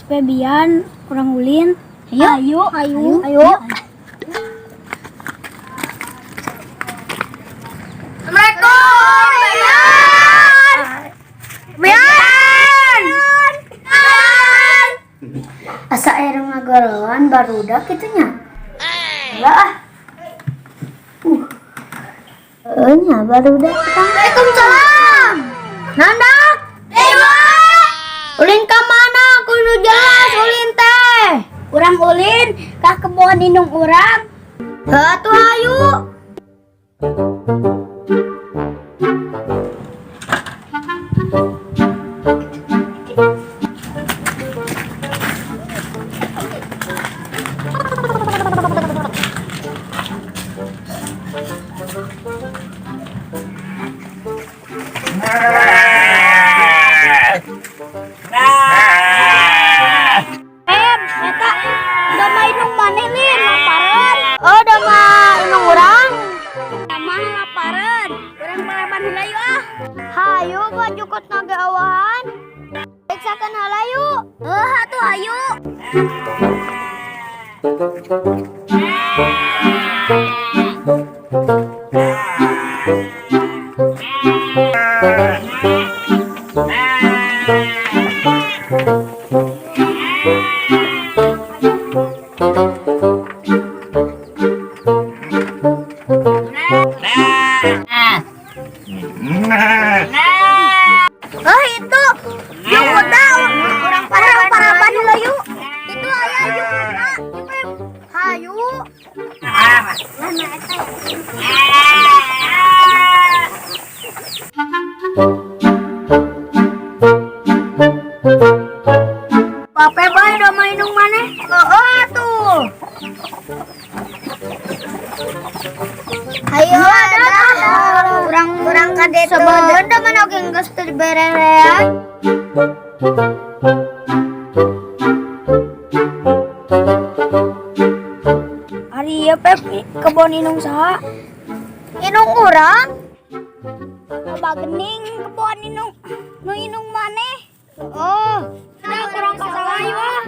Febian, kurang ulin. Ayo. Assalamualaikum, Bian. Asa air ngagoroan barudak kitunya. Lah. Nya barudak. Waalaikumsalam. Nandak. Dewa. Ulin ka mana? Kudu jelas ulin teh. Urang ulin ka kebon indung urang. Atuh ayu. Eta udah main nung mana lin laparan. Oh, udah nung urang. Mah laparan. Urang balaban hulayu ah. Hayu buat jukut naga awahan. Periksakan halayu. Atuh hayu. Itu yang udah orang paraban hulayu. Itu hayu. Hayu. Pape bae udah main nung mana? Tuh. Ayo ada. Kurang kade sebenarnya mana oke geus teu dibererean. Ari ieu Pep kebon inung saha? Inung urang. Loba gening kebon inung. Nu inung maneh? Oh, ada kurang kasalayu ah.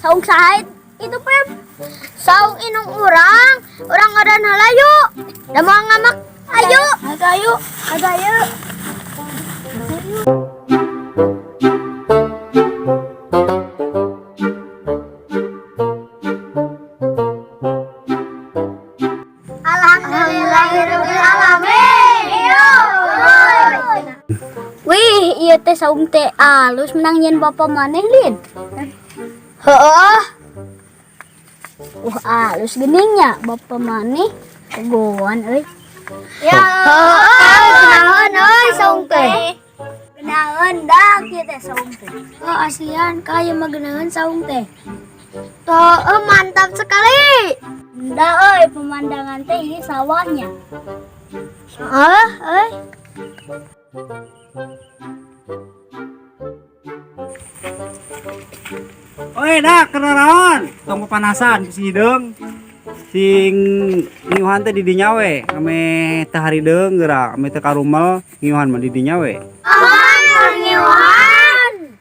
Saung sahid itu Pep. Saung inung urang ngadan halayu. Da mau ngamak ayo. Ada ayo. Alhamdulillahirabbil alamin. Wih, ieu teh saung teh alus menang nyen bapa maneh lin. Heeh. Alus geningnya bapak maneh tegoan euy. Ya. Kenaon euy saung teh. Kenaon dah kieu teh saung teh. Oh, asian kaya mah geunaheun saung teh. Toh, mantap sekali. Da euy pemandangan teh ieu sawahnya. Euy. Oi dak kenaon tong pepanasan si hideung sing ngiuhan teh di dinya we ame teh harideung geura ame teh karumel ngiuhan mah di dinya we. Ngiuhan.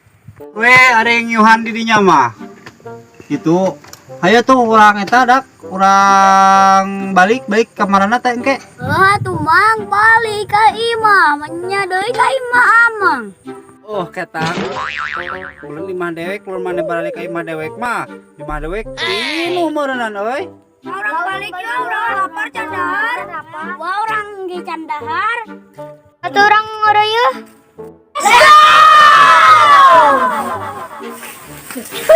We are ngiuhan di dinya mah gitu. Hayo tuh urang eta dak urang balik ka marana teh engke. Tuh mang balik ka imah nya deui ka imah amang. Oh ketang ulun 5 dewek ulun maneh balik ka imah dewek mah 5 dewek pinuh meureunnan euy. Orang balik ya, orang lapar candahar. Wah, orang di candahar. Satu orang ngoroyo. Let's go!